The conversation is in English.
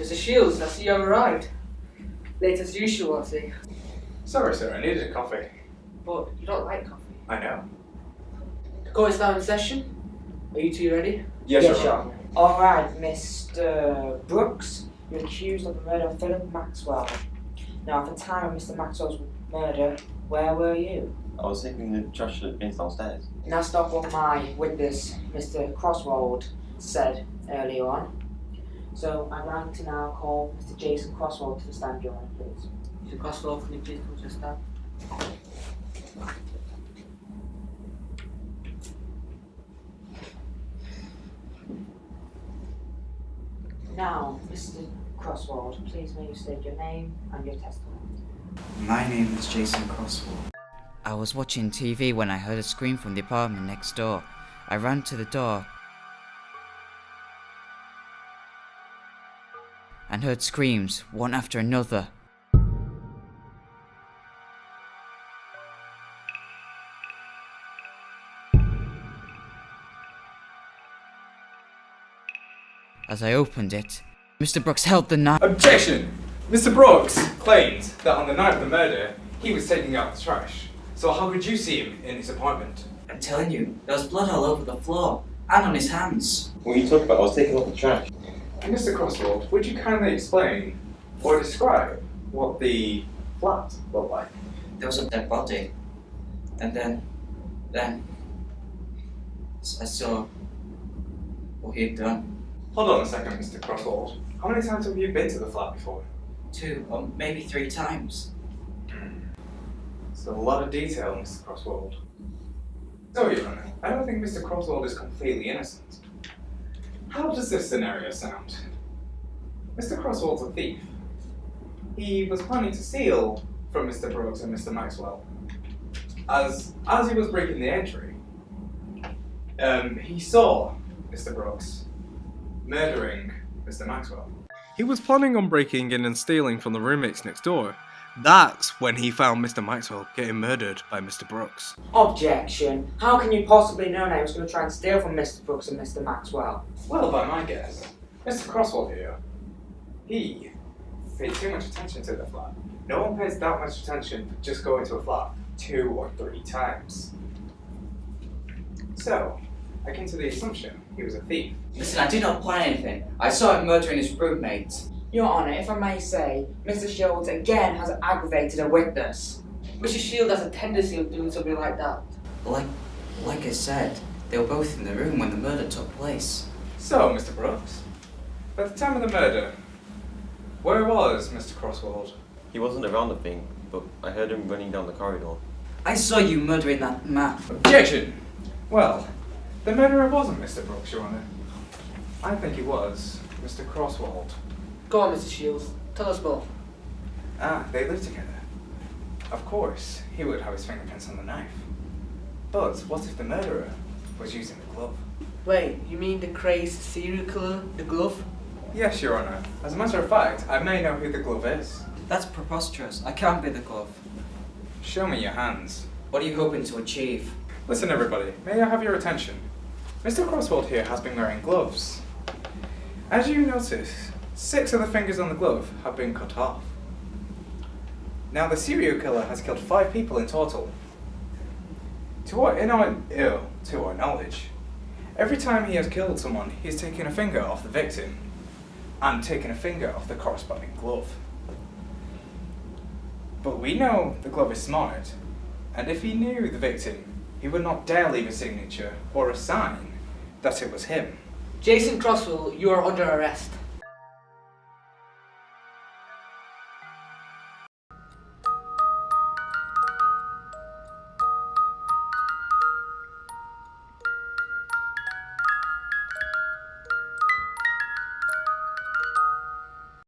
Mr. Shields, I see you have arrived. Late as usual, I see. Sorry, sir, I needed a coffee. But you don't like coffee. I know. The court is now in session. Are you two ready? Yes, Yes, Your Honor. Alright, Mr. Brooks, you're accused of the murder of Philip Maxwell. Now, at the time of Mr. Maxwell's murder, where were you? I was taking the trash that bins downstairs. And that's not what my witness, Mr. Crosswald, said earlier on. So I'd like to now call Mr. Jason Crosswald to the stand, Your Honor, please. Mr. Crosswell, can you please come to the stand? Now, Mr. Crosswald, please may you state your name and your testimony. My name is Jason Crosswell. I was watching TV when I heard a scream from the apartment next door. I ran to the door and heard screams, one after another. As I opened it, Mr. Brooks held the knife. Objection! Mr. Brooks claimed that on the night of the murder, he was taking out the trash. So how could you see him in his apartment? I'm telling you, there was blood all over the floor and on his hands. What are you talking about? I was taking out the trash. Mr. Crosswald, would you kindly explain or describe what the flat looked like? There was a dead body. And then I saw what he'd done. Hold on a second, Mr. Crosswald. How many times have you been to the flat before? 2 or maybe 3 times. So a lot of detail, Mr. Crosswald. So, Your Honor, I don't think Mr. Crosswald is completely innocent. How does this scenario sound? Mr. Crosswald's a thief. He was planning to steal from Mr. Brooks and Mr. Maxwell. As he was breaking the entry, he saw Mr. Brooks murdering Mr. Maxwell. He was planning on breaking in and stealing from the roommates next door. That's when he found Mr. Maxwell getting murdered by Mr. Brooks. Objection! How can you possibly know that he was going to try and steal from Mr. Brooks and Mr. Maxwell? Well, by my guess, Mr. Crosswell here, he paid too much attention to the flat. No one pays that much attention for just going to a flat 2 or 3 times. So, I came to the assumption he was a thief. Listen, I did not plan anything. I saw him murdering his roommate. Your Honour, if I may say, Mr. Shields again has aggravated a witness. Mr. Shields has a tendency of doing something like that. Like I said, they were both in the room when the murder took place. So, Mr. Brooks, at the time of the murder, where was Mr. Crosswald? He wasn't around the thing, but I heard him running down the corridor. I saw you murdering that man. Objection! Well, the murderer wasn't Mr. Brooks, Your Honour. I think he was Mr. Crosswald. Go on, Mr. Shields. Tell us more. They lived together. Of course, he would have his fingerprints on the knife. But what if the murderer was using the glove? Wait, you mean the crazed serial killer, the glove? Yes, Your Honour. As a matter of fact, I may know who the glove is. That's preposterous. I can't be the glove. Show me your hands. What are you hoping to achieve? Listen, everybody, may I have your attention? Mr. Crosswald here has been wearing gloves. As you notice, 6 of the fingers on the glove have been cut off. Now, the serial killer has killed 5 people in total. To our knowledge, every time he has killed someone, he has taken a finger off the victim and taken a finger off the corresponding glove. But we know the glove is smart, and if he knew the victim, he would not dare leave a signature or a sign that it was him. Jason Crosswell, you are under arrest.